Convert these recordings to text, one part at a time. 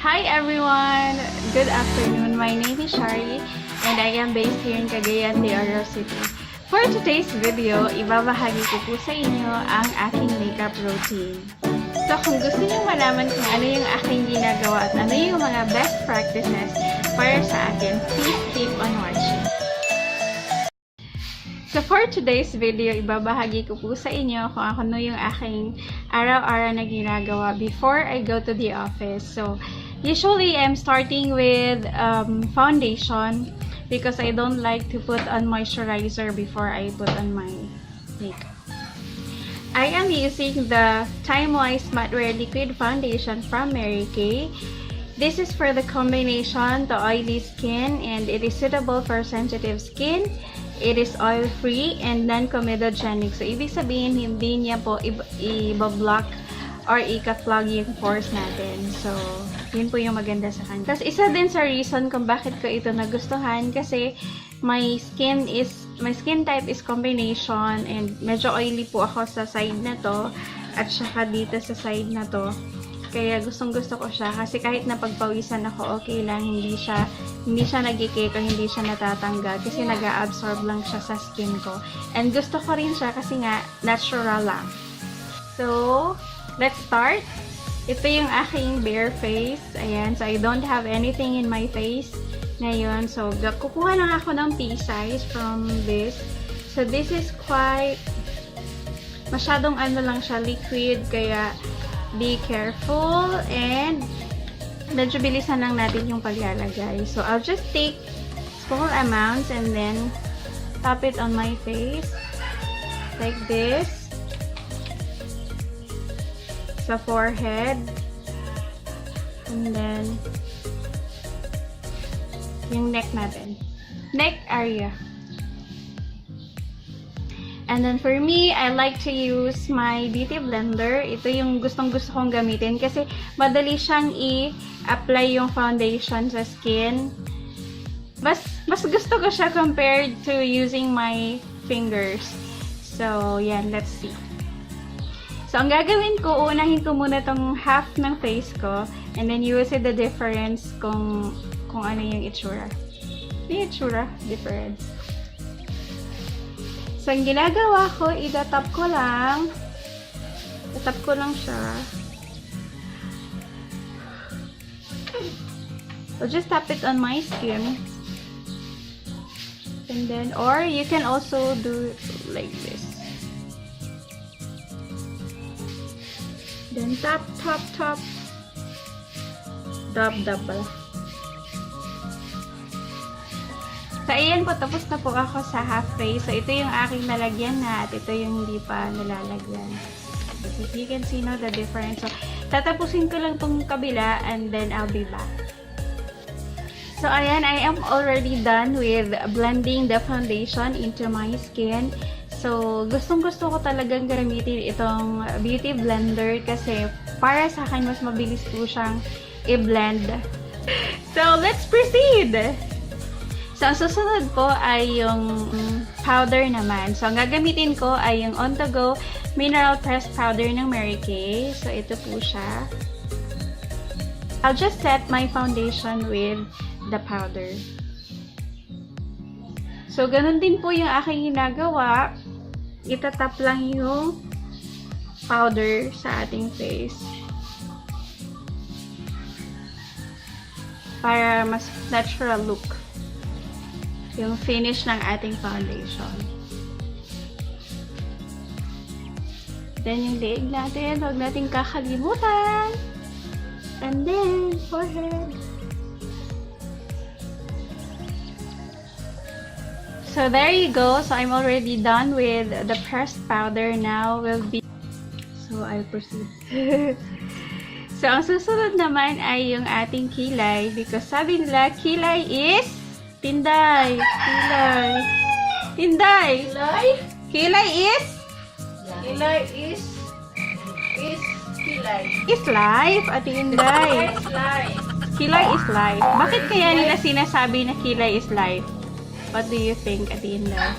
Hi everyone! Good afternoon. My name is Shari and I am based here in Cagayan, City. For today's video, ibabahagi ko po sa inyo ang aking makeup routine. So kung gusto niyo malaman kung ano yung aking ginagawa at ano yung mga best practices para sa akin, please keep on watching. So for today's video, ibabahagi ko po sa inyo kung ano yung aking araw-araw na ginagawa before I go to the office. So usually, I'm starting with foundation because I don't like to put on moisturizer before I put on my makeup. I am using the Time Wise Matte Wear Liquid Foundation from Mary Kay. This is for the combination to oily skin and it is suitable for sensitive skin. It is oil-free and non-comedogenic. So, ibig sabihin, hindi niya po i-block or ika-clog yung pores natin. So, yun po yung maganda sa kanya. Tapos, isa din sa reason kung bakit ko ito nagustuhan kasi my skin type is combination and medyo oily po ako sa side na to at saka dito sa side na to. Kaya gustong-gusto ko siya kasi kahit napagpawisan ako, okay lang, hindi siya nagkikik o hindi siya natatanggal kasi nag-absorb lang siya sa skin ko. And gusto ko rin siya kasi nga natural lang. So, let's start. Ito yung aking bare face. Ayan. So, I don't have anything in my face ngayon. So, kukuha lang ako ng pea size from this. So, this is quite masyadong ano lang siya, liquid. Kaya, be careful. And, medyo bilisan lang natin yung paglalagay. So, I'll just take small amounts and then tap it on my face. Like this. Sa forehead. And then, yung neck natin. Neck area. And then for me, I like to use my beauty blender. Ito yung gustong-gusto kong gamitin kasi madali siyang i-apply yung foundation sa skin. Mas gusto ko siya compared to using my fingers. So, yan. Let's see. So, ang gagawin ko, unahin ko muna tong half ng face ko and then you will see the difference kung ano yung itsura. Yung itsura, difference. So, ang ginagawa ko, itatap ko lang. Itatap ko lang siya. So, just tap it on my skin. And then, or you can also do like this. Then, tap, tap, tap. Dab, dab pala. So, ayan po. Tapos na po ako sa half face. So, ito yung aking nalagyan na at ito yung hindi pa nalalagyan. So, you can see now the difference. So, tatapusin ko lang tong kabila and then I'll be back. So, ayan. I am already done with blending the foundation into my skin. So, gustong-gusto ko talagang gamitin itong beauty blender kasi para sa akin mas mabilis po siyang i-blend. So, let's proceed! So, ang susunod po ay yung powder naman. So, ang gagamitin ko ay yung On To Go Mineral Pressed Powder ng Mary Kay. So, ito po siya. I'll just set my foundation with the powder. So, ganun din po yung aking ginagawa. Itatap lang yung powder sa ating face. Para mas natural look yung finish ng ating foundation. Then, yung leeg natin, huwag natin kakalimutan. And then, forehead. So, there you go. So, I'm already done with the pressed powder. Now, So, I'll proceed. So, ang susunod naman ay yung ating kilay. Because sabi nila, kilay is tinday. Kilay. Tinday. Kilay? Kilay is? Kilay is kilay. Is life, Ate Inday. Is life. Kilay is life. Bakit kaya nila sinasabi na kilay is life? What do you think, Ate Inday?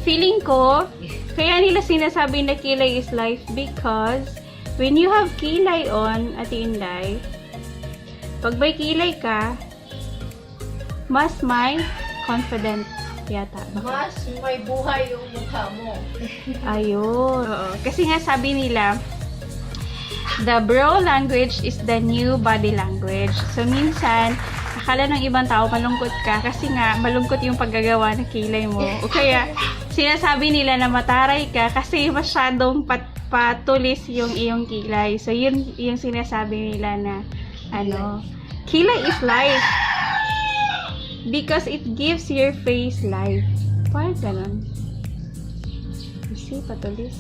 Feeling ko, kaya nila sinasabi na kilay is life because when you have kilay on, Ate Inday, pag may kilay ka, mas may confident yata. Mas may buhay yung mukha mo. Ayun. Oo. Kasi nga sabi nila, the bro language is the new body language. So, minsan, akala ng ibang tao malungkot ka kasi nga malungkot yung paggagawa ng kilay mo. O kaya, sinasabi nila na mataray ka kasi masyadong patulis yung iyong kilay. So, yun yung sinasabi nila na, kilay is life. Because it gives your face life. Parang ganun. You see, patulis.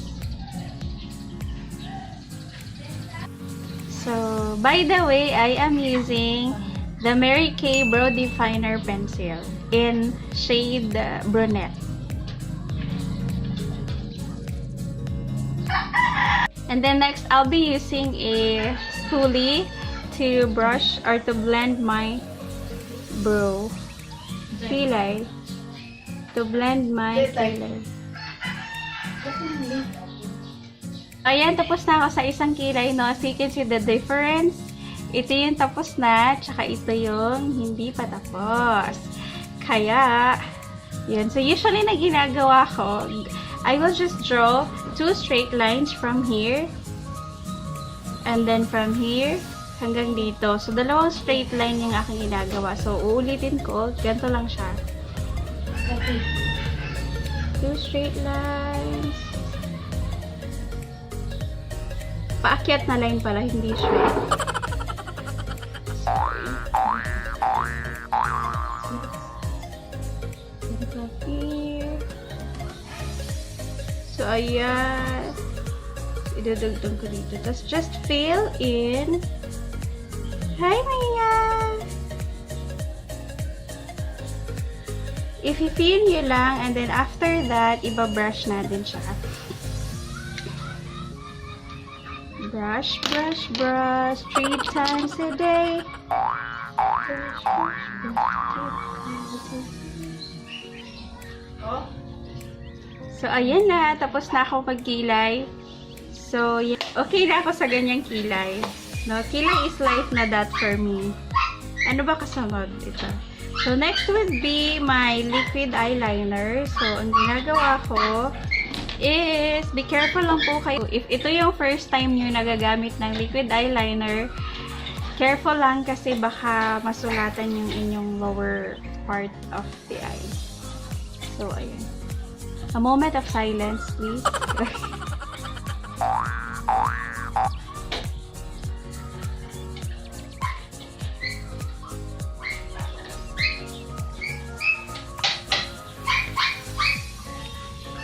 So, by the way, I am using the Mary Kay Brow Definer Pencil in shade brunette. And then next, I'll be using a spoolie to brush or to blend my brow. Kilay. To blend my kilay. Ayan, tapos na ako sa isang kilay, no? So, you can see the difference. Ito yung tapos na, tsaka ito yung hindi pa tapos. Kaya, yun. So, usually na ginagawa ko, I will just draw 2 straight lines from here. And then from here, hanggang dito. So, 2 straight line yung aking ginagawa. So, uulitin ko. Ganito lang siya. 2 straight lines. Paakyat na line pala, hindi straight. Ganito here. So, ayan. Idudugtong ko dito. Tapos, just fill in. Hi, Mia! If you feel nyo lang, and then after that, ibabrush natin siya. Brush, brush, brush, 3 times a day. Brush, brush, brush. So, ayan na. Tapos na ako magkilay. So, okay na ako sa ganyang kilay. No, kilay is life na that for me. Ano ba kasunod? Ito. So, next would be my liquid eyeliner. So, ang ginagawa ko is, be careful lang po kayo. If ito yung first time nyo nagagamit ng liquid eyeliner, careful lang kasi baka masulatan yung inyong lower part of the eye. So, ayan. A moment of silence, please.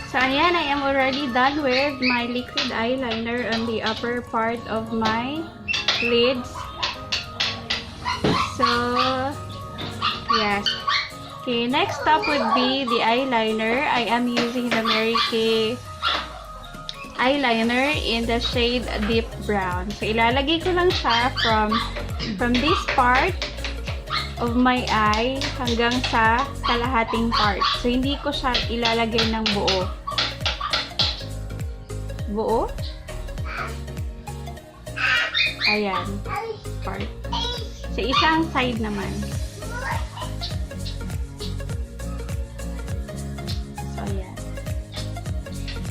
So, ayan, I am already done with my liquid eyeliner on the upper part of my lids. So, yes. Okay, next up would be the eyeliner. I am using the Mary Kay eyeliner in the shade Deep Brown. So, ilalagay ko lang siya from this part of my eye hanggang sa kalahating part. So, hindi ko siya ilalagay ng buo. Buo? Ayan. Part. Sa isang side naman. So, ayan.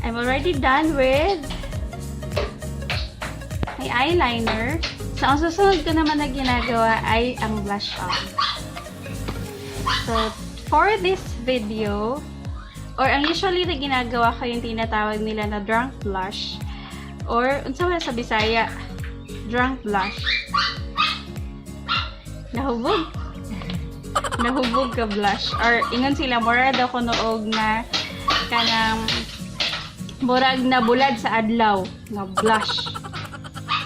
I'm already done with my eyeliner. So, ang susunod ko naman na ginagawa ay ang blush on. So, for this video, or ang usually na ginagawa ko yung tinatawag nila na drunk blush, or unsa man sa Bisaya, drunk blush. Nahubog. Nahubog ka blush. Or ingon sila, mura daw ko noog na kanang murag na bulad sa adlaw na blush.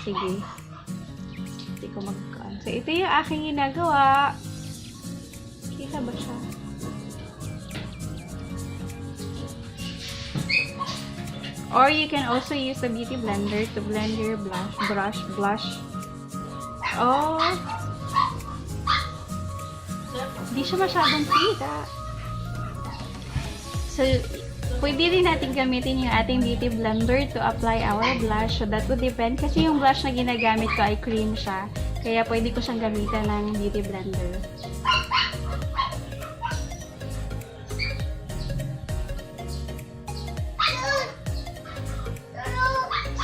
Sige. Hindi ko magkaan. So, ito yung aking ginagawa. Kita ba siya? Or you can also use a beauty blender to blend your blush. Oh. Hindi siya masyadong kita. So, pwede rin natin gamitin yung ating beauty blender to apply our blush. So, that would depend. Kasi yung blush na ginagamit ko ay cream siya. Kaya, pwede ko siyang gamitan ng beauty blender.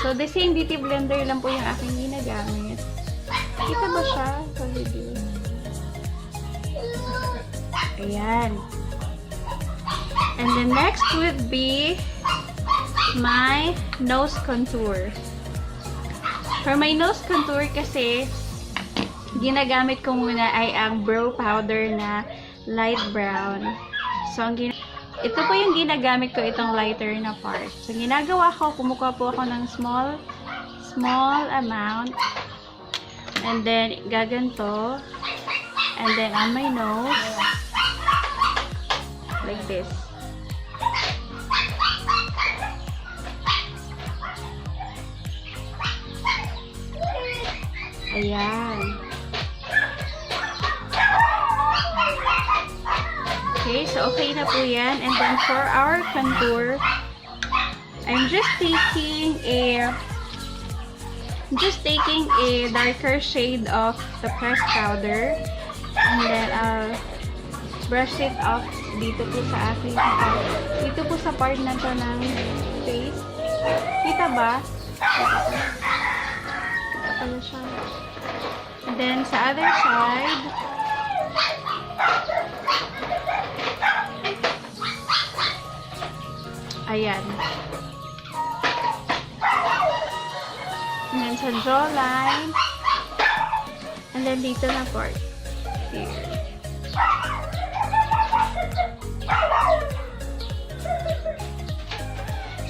So, the same beauty blender lang po yung aking ginagamit. Kita ba siya sa video? Ayan. And the next would be my nose contour. For my nose contour kasi, ginagamit ko muna ay ang brow powder na light brown. So, ito po yung ginagamit ko, itong lighter na part. So, ginagawa ko, kumukuha po ako ng small amount. And then, gaganto. And then, on my nose, like this. Ayan. Okay, so okay na po yan. And then for our contour, I'm just taking a darker shade of the pressed powder. And then I'll brush it off dito po sa aking dito po sa part na to ng face. Kita ba? Kita pala siya. And then sa other side, ayan. And then sa jawline. And then dito na part. Here.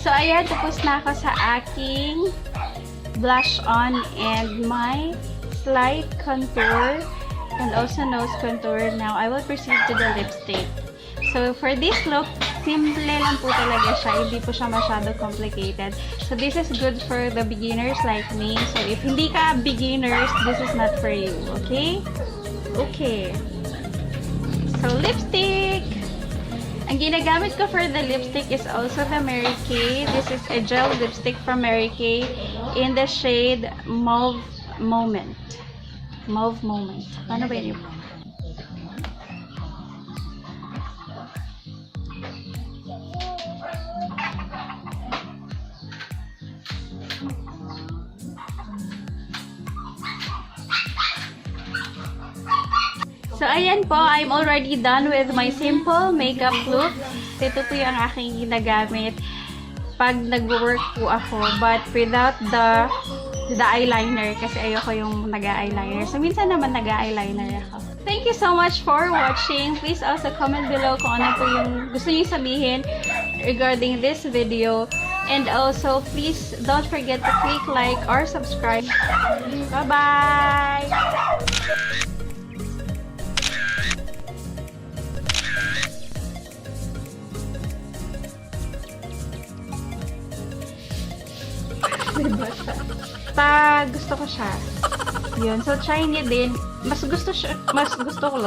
So, ayan. Tapos na ako sa aking blush on and my slight contour and also nose contour. Now, I will proceed to the lipstick. So, for this look, simple lang po talaga siya. Hindi po siya masyado complicated. So, this is good for the beginners like me. So, if hindi ka beginners, this is not for you. Okay? Okay. So, lipstick! Ang ginagamit ko for the lipstick is also the Mary Kay. This is a gel lipstick from Mary Kay in the shade Mauve Moment. Mauve Moment. Ano ba yun? So, ayan po, I'm already done with my simple makeup look. Ito po yung aking ginagamit pag nag-work po ako, but without the eyeliner, kasi ayoko yung nag-eyeliner. So, minsan naman nag-eyeliner ako. Thank you so much for watching. Please also comment below kung ano po yung gusto niyo sabihin regarding this video. And also, please don't forget to click like or subscribe. Bye-bye! Pag gusto ko siya. Yun. So, try niyo din. Mas gusto ko